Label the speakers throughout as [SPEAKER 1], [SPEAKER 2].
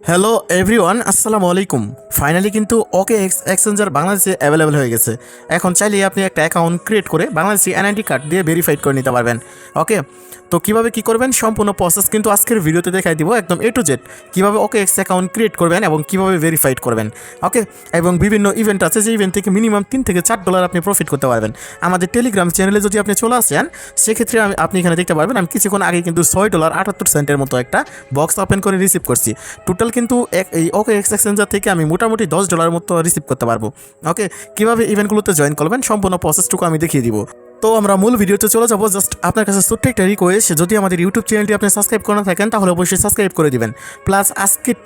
[SPEAKER 1] Hello everyone, আসসালামু আলাইকুম। Finally কিন্তু OKX এক্সচেঞ্জার বাংলাদেশে অ্যাভেলেবেল হয়ে গেছে। এখন চাইলেই আপনি একটা অ্যাকাউন্ট ক্রিয়েট করে বাংলাদেশি এনআইডি কার্ড দিয়ে ভেরিফাইড করে নিতে পারবেন। ওকে, তো কীভাবে কী করবেন সম্পূর্ণ প্রসেস কিন্তু আজকের ভিডিওতে দেখাই দিব, একদম A to Z কীভাবে OKX অ্যাকাউন্ট ক্রিয়েট করবেন এবং কীভাবে ভেরিফাইড করবেন। ওকে, এবং বিভিন্ন ইভেন্ট আছে, যে ইভেন্ট থেকে মিনিমাম $3 থেকে $4 আপনি প্রফিট করতে পারবেন। আমাদের টেলিগ্রাম চ্যানেলে যদি আপনি চলে আসেন, সেক্ষেত্রে আপনি এখানে দেখতে পারবেন আমি কিছুক্ষণ আগে কিন্তু $6.78 মতো একটা বক্স ওপেন করে রিসিভ করছি। টোটাল কিন্তু এই OKX এক্সচেঞ্জার থেকে আমি মোটামুটি $10 মতো রিসিভ করতে পারবো। ওকে, কীভাবে ইভেন্টগুলোতে জয়েন করবেন সম্পূর্ণ প্রসেসটুকু আমি দেখিয়ে দিব। তো আমরা মূল ভিডিওতে চলে যাবো। জাস্ট আপনার কাছে ছোট্ট একটা রিকোয়েস্ট, যদি আমাদের ইউটিউব চ্যানেলটি আপনি সাবস্ক্রাইব করে না থাকেন তাহলে অবশ্যই সাবস্ক্রাইব করে দিবেন। প্লাস আজকের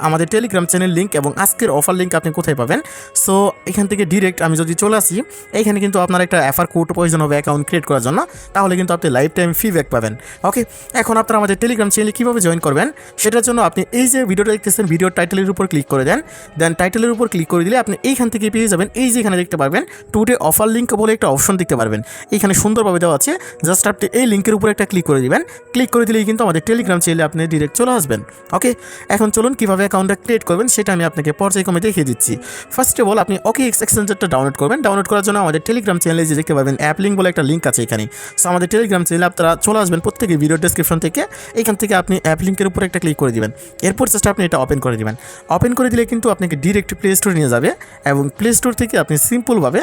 [SPEAKER 1] আমাদের টেলিগ্রাম চ্যানেল লিঙ্ক এবং আজকের অফার লিঙ্ক আপনি কোথায় পাবেন। সো এখান থেকে ডিরেক্ট আমি যদি চলে আসি, এইখানে কিন্তু আপনার একটা অ্যাফার কোড প্রয়োজন হবে অ্যাকাউন্ট ক্রিয়েট করার জন্য, তাহলে কিন্তু আপনি লাইফ টাইম ফিডব্যাক পাবেন। ওকে, এখন আপনারা আমাদের টেলিগ্রাম চ্যানেলে কীভাবে জয়েন করবেন সেটার জন্য আপনি এই যে ভিডিওটা দেখতেছেন, ভিডিওর টাইটেলের উপর ক্লিক করে দেন টাইটেলের উপর ক্লিক করে দিলে আপনি এইখান থেকে পেয়ে যাবেন, এই যে এখানে দেখতে পারবেন টুডে অফার লিঙ্ক বলে একটা অপশন দেখতে পারবেন। এইখানে সুন্দরভাবে দেওয়া আছে, জাস্ট আপনি এই লিঙ্কের উপর একটা ক্লিক করে দিবেন। ক্লিক করে দিলেই কিন্তু আমাদের টেলিগ্রাম চ্যানেলে আপনি ডিরেক্ট চলে আসবেন। ওকে, এখন চলুন কীভাবে অ্যাকাউন্টটা ক্রিয়েট করবেন সেটা আমি আপনাকে পর্যায়ক্রমে দেখিয়ে দিচ্ছি। ফার্স্ট অফ অল আপনি OKX এক্সচেঞ্জারটা ডাউনলোড করবেন। ডাউনলোড করার জন্য আমাদের টেলিগ্রাম চ্যানেলে যে দেখতে পাবেন অ্যাপ লিঙ্ক বলে একটা লিঙ্ক আছে এখানে। সো আমাদের টেলিগ্রাম চ্যানেলে আপনারা চলে আসবেন প্রত্যেকে ভিডিও ডেসক্রিপশন থেকে, এখান থেকে আপনি অ্যাপ লিঙ্কের উপর একটা ক্লিক করে দিবেন। এরপর জাস্ট আপনি এটা ওপেন করে দিবেন। ওপেন করে দিলে কিন্তু আপনাকে ডিরেক্ট প্লে স্টোরে নিয়ে যাবে এবং প্লে স্টোর থেকে আপনি সিম্পলভাবে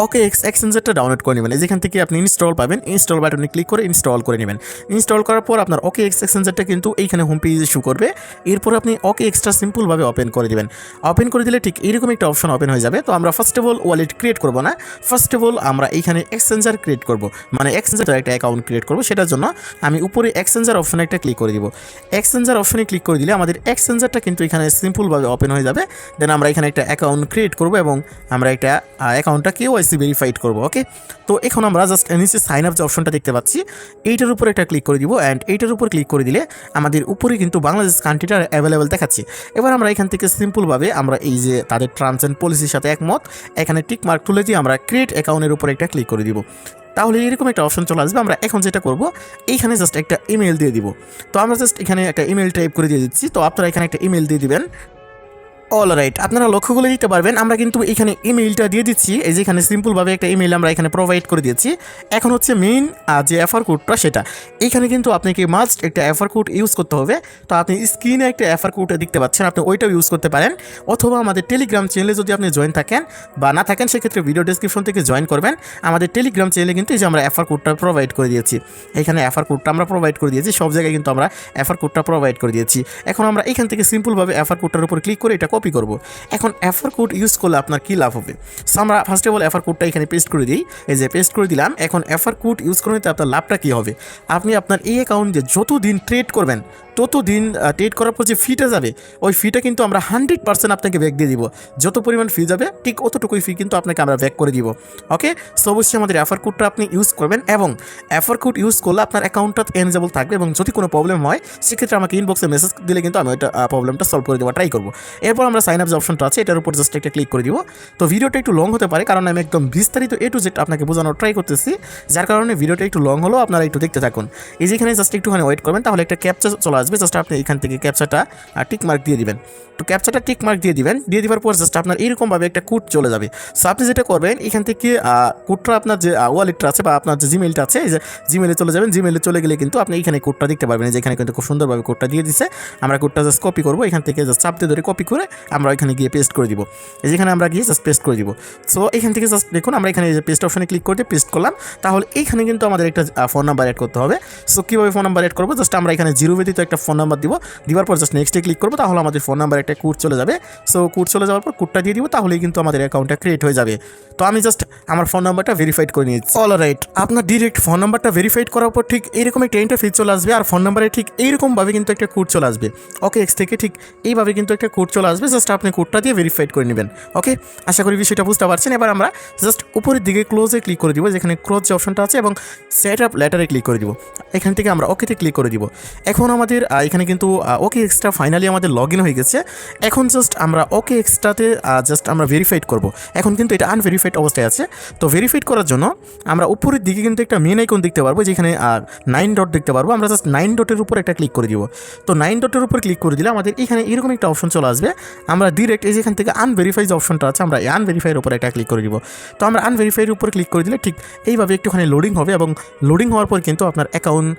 [SPEAKER 1] OKX এক্সচেঞ্জারটা ডাউনলোড করে নেবেন। যেখান থেকে আপনি ইনস্টল পাবেন, ইনস্টল বাটনে ক্লিক করে ইনস্টল করে নেবেন। ইনস্টল করার পর আপনার OKX এক্সচেঞ্জারটা কিন্তু এইখানে হোম পেজে শো করবে। এরপর আপনি OKXটা সিম্পলভাবে ওপেন করে দিবেন। ওপেন করে দিলে ঠিক এরকম একটা অপশন ওপেন হয়ে যাবে। তো আমরা first of all wallet create করবো না, ফার্স্ট অফ অল আমরা এইখানে এক্সচেঞ্জার ক্রিয়েট করবো, মানে এক্সচেঞ্জার একটা অ্যাকাউন্ট ক্রিয়েট করবো। সেটার জন্য আমি উপরে এক্সচেঞ্জার অপশনে একটা ক্লিক করে দিব। এক্সচেঞ্জার অপশনে ক্লিক করে দিলে আমাদের এক্সচেঞ্জারটা কিন্তু এখানে সিম্পলভাবে ওপেন হয়ে যাবে। দেন আমরা এখানে একটা অ্যাকাউন্ট ক্রিয়েট করবো এবং আমরা একটা অ্যাকাউন্টটা KYC ভেরিফাইড করবো। ওকে, তো এখন আমরা জাস্ট নিচে সাইন আপ যে অপশনটা দেখতে পাচ্ছি, এইটার উপর একটা ক্লিক করে দিব। অ্যান্ড এইটার উপর ক্লিক করে দিলে আমাদের উপরে কিন্তু বাংলাদেশ কান্ট্রিটা অ্যাভেলেবেল দেখাচ্ছে। এবার আমরা এখান থেকে সিম্পলভাবে আমরা এই যে তাদের টার্মস অ্যান্ড পলিসির সাথে একমত, এখানে টিক মার্ক তুলে দিয়ে আমরা ক্রিয়েট অ্যাকাউন্টের উপর একটা ক্লিক করে দিব। তাহলে এরকম একটা অপশন চলে আসবে। আমরা এখন যেটা করব, এইখানে জাস্ট একটা ইমেল দিয়ে দিব। তো আমরা জাস্ট এখানে একটা ইমেল টাইপ করে দিয়ে দিচ্ছি। তো আপনারা এখানে একটা ইমেল দিয়ে দিবেন। অলরাইট, আপনারা লক্ষ্য করে দিতে পারবেন আমরা কিন্তু এখানে ইমেইলটা দিয়ে দিচ্ছি। এই যেখানে সিম্পলভাবে একটা ইমেইল আমরা এখানে প্রোভাইড করে দিয়েছি। এখন হচ্ছে মেইন যে অ্যাফার কোডটা, সেটা এইখানে কিন্তু আপনাকে মাস্ট একটা অ্যাফার কোড ইউজ করতে হবে। তো আপনি স্ক্রিনে একটা অ্যাফার কোড দেখতে পাচ্ছেন, আপনি ওইটাও ইউজ করতে পারেন, অথবা আমাদের টেলিগ্রাম চ্যানেলে যদি আপনি জয়েন থাকেন বা না থাকেন সেক্ষেত্রে ভিডিও ডেসক্রিপশন থেকে জয়েন করবেন। আমাদের টেলিগ্রাম চ্যানেলে কিন্তু এই যে আমরা অ্যাফার কোডটা প্রোভাইড করে দিয়েছি, এখানে অ্যাফার কোডটা আমরা প্রোভাইড করে দিয়েছি, সব জায়গায় কিন্তু আমরা অ্যাফার কোডটা প্রোভাইড করে দিয়েছি। এখন আমরা এখান থেকে সিম্পলভাবে অ্যাফার কোডটার উপর ক্লিক করে এটা কপি করব। এখন অ্যাফার কোড ইউজ করলে আপনার কী লাভ হবে, সো আমরা ফার্স্ট অফ অল অ্যাফার কোডটা এখানে পেস্ট করে দিই। এই যে পেস্ট করে দিলাম। এখন অ্যাফার কোড ইউজ করে নিতে আপনার লাভটা কী হবে, আপনি আপনার এই অ্যাকাউন্টে যতদিন ট্রেড করবেন ততদিন ট্রেড করার পর যে ফিটা যাবে, ওই ফিটা কিন্তু আমরা 100% আপনাকে ব্যাক দিয়ে দিব। যত পরিমাণ ফি যাবে ঠিক অতটুকুই ফি কিন্তু আপনাকে আমরা ব্যাক করে দিব। ওকে, সো অবশ্যই আমাদের অ্যাফার কোডটা আপনি ইউজ করবেন এবং অ্যাফার কোড ইউজ করলে আপনার অ্যাকাউন্টটা এনজেবল থাকবে এবং যদি কোনো প্রবলেম হয় সেক্ষেত্রে আমাকে ইনবক্সে মেসেজ দিলে কিন্তু আমি ওইটা প্রবলেমটা সলভ করে দেওয়া ট্রাই করবো। এরপর আমরা সাইন আপ যে অপশনটা আছে এটার উপর জাস্ট একটা ক্লিক করে দিব। তো ভিডিওটা একটু লং হতে পারে, কারণ আমি একদম বিস্তারিত A to Z আপনাকে বোঝানোর ট্রাই করতেছি, যার কারণে ভিডিওটা একটু লং হলেও আপনারা একটু দেখতে থাকুন। এই যেখানে জাস্ট একটুখানি ওয়েট করবেন, তাহলে একটা ক্যাপচা চলে আসবে। জাস্ট আপনি এখান থেকে ক্যাপচাটা টিক মার্ক দিয়ে দিবেন। তো ক্যাপচাটা টিক মার্ক দিয়ে দিবেন, দিয়ে দেওয়ার পর জাস্ট আপনার এরকমভাবে একটা কোড চলে যাবে। সো আপনি যেটা করবেন, এখান থেকে কোডটা আপনার যে ওয়ালেটটা আছে বা আপনার যে জিমেইলটা আছে, এই যে জিমেইলে চলে যাবেন। জিমেইলে চলে গেলে কিন্তু আপনি এখানে কোডটা দেখতে পারবেন, যেখানে কিন্তু খুব সুন্দরভাবে কোডটা দিয়ে দিচ্ছে। আমরা কোডটা জাস্ট কপি করবো, এখান থেকে জাস্ট চাপ দিয়ে ধরে কপি করে আমরা এখানে গিয়ে পেস্ট করে দিব। যেখানে আমরা গিয়ে জাস্ট পেস্ট করে দিব। সো এখান থেকে জাস্ট দেখুন আমরা এখানে যে পেস্ট অপশনে ক্লিক করে পেস্ট করলাম। তাহলে এইখানে কিন্তু আমাদের একটা ফোন নাম্বার অ্যাড করতে হবে। সো কীভাবে ফোন নাম্বার অ্যাড করবো, জাস্ট আমরা এখানে 0 ব্যতীত একটা ফোন নাম্বার দিব। দেওয়ার পর জাস্ট নেক্সটে ক্লিক করবো, তাহলে আমাদের ফোন নাম্বার একটা কোড চলে যাবে। সো কোড চলে যাওয়ার পর কোডটা দিয়ে দিব, তাহলেই কিন্তু আমাদের অ্যাকাউন্টটা ক্রিয়েট হয়ে যাবে। তো আমি জাস্ট আমার ফোন নাম্বারটা ভেরিফাইড করে নিয়েছি। অলরাইট, আপনার ডিরেক্ট ফোন নাম্বারটা ভেরিফাইড করার পর ঠিক এইরকম একটা ইন্টারফেস চলে আসবে, আর ফোন নাম্বারে ঠিক এইরকমভাবে কিন্তু একটা কোড চলে আসবে। OKX থেকে ঠিক এইভাবে কিন্তু একটা কোড চলে আসবে, জাস্ট আপনি কোডটা দিয়ে ভেরিফাইড করে নেবেন। ওকে, আশা করি বিষয়টা বুঝতে পারছেন। এবার আমরা জাস্ট উপরের দিকে ক্লোজে ক্লিক করে দিব, যেখানে ক্লোজ যে অপশনটা আছে, এবং সেট আপ লেটারে ক্লিক করে দিব। এখান থেকে আমরা ওকেতে ক্লিক করে দিব। এখন আমাদের এখানে কিন্তু OKX-টা ফাইনালি আমাদের লগ ইন হয়ে গেছে। এখন জাস্ট আমরা OKX-টাতে জাস্ট আমরা ভেরিফাইড করব। এখন কিন্তু এটা আনভেরিফাইড অবস্থায় আছে। তো ভেরিফাইড করার জন্য আমরা উপরের দিকে কিন্তু একটা মেন আইকন দেখতে পারবো, যেখানে 9 ডট দেখতে পারবো। আমরা জাস্ট 9 ডটের উপর একটা ক্লিক করে দিব। তো 9 ডটের উপর ক্লিক করে দিলে আমাদের এখানে এরকম একটা অপশন চলে আসবে। আমরা ডিরেক্ট এই যেখান থেকে আনভেরিফাই যে অপশনটা আছে, আমরা এই আনভেরিফাইয়ের উপর একটা ক্লিক করে দিব। তো আমরা আনভেরিফাইয়ের উপর ক্লিক করে দিলে ঠিক এইভাবে একটুখানি লোডিং হবে, এবং লোডিং হওয়ার পর কিন্তু আপনার অ্যাকাউন্ট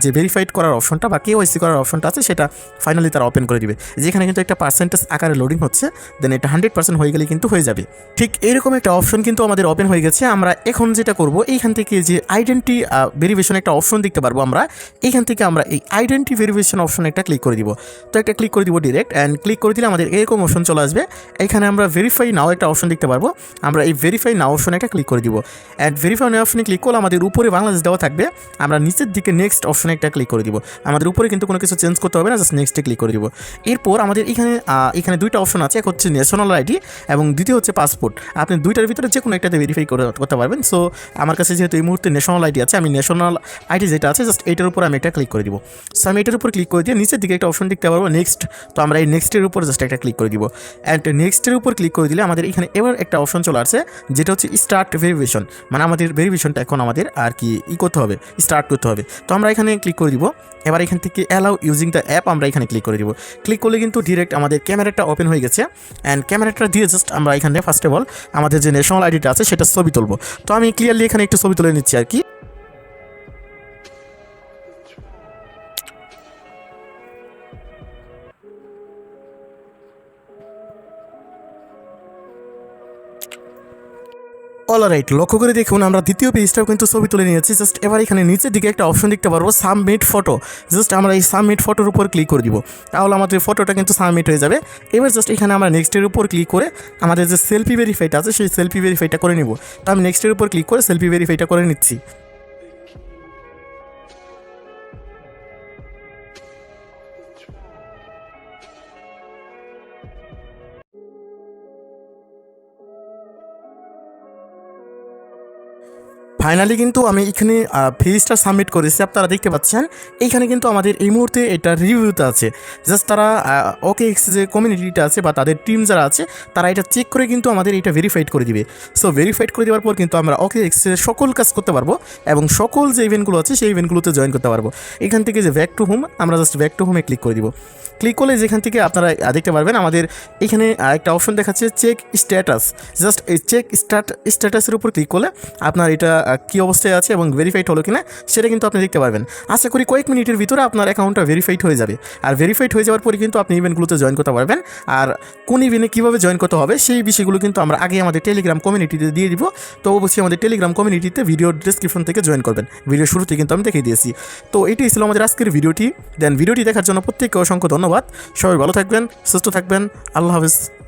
[SPEAKER 1] যে ভেরিফাইড করার অপশনটা বা KYC করার অপশনটা আছে, সেটা ফাইনালি তারা ওপেন করে দিবে। যেখানে কিন্তু একটা পার্সেন্টেজ আকারে লোডিং হচ্ছে, দেন এটা 100% হয়ে গেলে কিন্তু হয়ে যাবে। ঠিক এরকম একটা অপশন কিন্তু আমাদের ওপেন হয়ে গেছে। আমরা এখন যেটা করব, এইখান থেকে যে আইডেন্টি ভেরিফিকেশন একটা অপশন দেখতে পারবো, আমরা এইখান থেকে আমরা এই আইডেন্টি ভেরিফিকেশন অপশন একটা ক্লিক করে দিব। তো একটা ক্লিক করে দিব ডিরেক্ট, অ্যান্ড ক্লিক করে দিলে আমাদের এরকম অপশন চলে আসবে। এখানে আমরা ভেরিফাই নাও একটা অপশন দেখতে পারবো, আমরা এই ভেরিফাই নাও অপশনে একটা ক্লিক করে দিব। অ্যান্ড ভেরিফাই নাও অপশনে ক্লিক করলে আমাদের উপরে বাংলাদেশ দেওয়া থাকবে, আমরা নিচের দিকে নেক্সট অপশনে একটা ক্লিক করে দিব। আমাদের উপরে কিন্তু কোনো কিছু চেঞ্জ করতে হবে না, জাস্ট নেক্সটে ক্লিক করে দিব। এরপর আমাদের এখানে দুইটা অপশন আছে, এক হচ্ছে ন্যাশনাল আইডি এবং দ্বিতীয় হচ্ছে পাসপোর্ট। আপনি দুইটার ভিতরে যে কোনো একটাতে ভেরিফাই করতে পারবেন। সো আমার কাছে যেহেতু এই মুহূর্তে ন্যাশনাল আইডি আছে, আমি ন্যাশনাল আইডি যেটা আছে জাস্ট এইটার উপর আমি একটা ক্লিক করে দিব। সো আমি এটার উপর ক্লিক করে দিয়ে নিচের দিকে একটা অপশন দেখতে পারবো নেক্সট। তো আমরা এই নেক্সটের উপর জাস্ট একটা ক্লিক করে দিব। অ্যান্ড নেক্সটের উপর ক্লিক করে দিলে আমাদের এখানে এবার একটা অপশন চলে আসছে, যেটা হচ্ছে স্টার্ট ভেরিফিকেশন। মানে আমাদের ভেরিফিকেশনটা এখন আমাদের আর কি করতে হবে, স্টার্ট করতে হবে। তো আমরা এখানে ক্লিক করে দিব। এবার এখান থেকে অ্যালাউ ইউজিং দ্য অ্যাপ আমরা এখানে ক্লিক করে দিব। ক্লিক করলে কিন্তু ডিরেক্ট আমাদের ক্যামেরাটা ওপেন হয়ে গেছে। অ্যান্ড ক্যামেরাটা দিয়ে জাস্ট আমরা এখানে ফার্স্ট অফ অল আমাদের যে ন্যাশনাল আইডিটা আছে সেটা ছবি তুলবো। তো আমি ক্লিয়ারলি এখানে একটু ছবি তুলে নিচ্ছি আর কি। অলরাইট, লক্ষ্য করে দেখুন আমরা দ্বিতীয় পেজটাও কিন্তু ছবি তুলে নিয়েছি। জাস্ট এবার এখানে নিচের দিকে একটা অপশন দেখতে পারবো সাবমিট ফটো। জাস্ট আমরা এই সাবমিট ফটোর উপর ক্লিক করে দিব, তাহলে আমাদের ফটোটা কিন্তু সাবমিট হয়ে যাবে। এবার জাস্ট এখানে আমরা নেক্সটের উপর ক্লিক করে আমাদের যে সেলফি ভেরিফাইটা আছে সেই সেলফি ভেরিফাইটা করে নিব। তো আমি নেক্সটের উপর ক্লিক করে সেলফি ভেরিফাইটা করে নিচ্ছি। ফাইনালি কিন্তু আমি এখানে ফেজটা সাবমিট করেছি, আপনারা দেখতে পাচ্ছেন। এইখানে কিন্তু আমাদের এই মুহূর্তে এটা রিভিউতে আছে। জাস্ট তারা OKX যে কমিউনিটিটা আছে বা তাদের টিম যারা আছে, তারা এটা চেক করে কিন্তু আমাদের এটা ভেরিফাইড করে দিবে। সো ভেরিফাইড করে দেওয়ার পর কিন্তু আমরা OKX এর সকল কাজ করতে পারবো, এবং সকল যে ইভেন্টগুলো আছে সেই ইভেন্টগুলোতে জয়েন করতে পারবো। এখান থেকে যে ব্যাক টু হোম, আমরা জাস্ট ব্যাক টু হোমে ক্লিক করে দিব। ক্লিক করলে যেখান থেকে আপনারা দেখতে পারবেন আমাদের এখানে একটা অপশন দেখাচ্ছে চেক স্ট্যাটাস। জাস্ট এই চেক স্ট্যাটাসের উপর ক্লিক করলে আপনার এটা কী অবস্থায় আছে এবং ভেরিফাইড হলো কিনা সেটা কিন্তু আপনি দেখতে পারবেন। আশা করি কয়েক মিনিটের ভিতরে আপনার অ্যাকাউন্টটা ভেরিফাইড হয়ে যাবে। আর ভেরিফাইড হয়ে যাওয়ার পরে কিন্তু আপনি ইভেন্টগুলোতে জয়েন করতে পারবেন। আর কোন ইভেন্টে কীভাবে জয়েন করতে হবে সেই বিষয়গুলো কিন্তু আমরা আগে আমাদের টেলিগ্রাম কমিউনিটিতে দিয়ে দিব। তো অবশ্যই আমাদের টেলিগ্রাম কমিউনিটিতে ভিডিওর ডিসক্রিপশন থেকে জয়েন করবেন। ভিডিও শুরুতে কিন্তু আমি দেখিয়ে দিয়েছি। তো এটাই ছিল আমাদের আজকের ভিডিওটি। দেন ভিডিওটি দেখার জন্য প্রত্যেককে অসংখ্য ধন্যবাদ। সবাই ভালো থাকবেন, সুস্থ থাকবেন। আল্লাহ হাফেজ।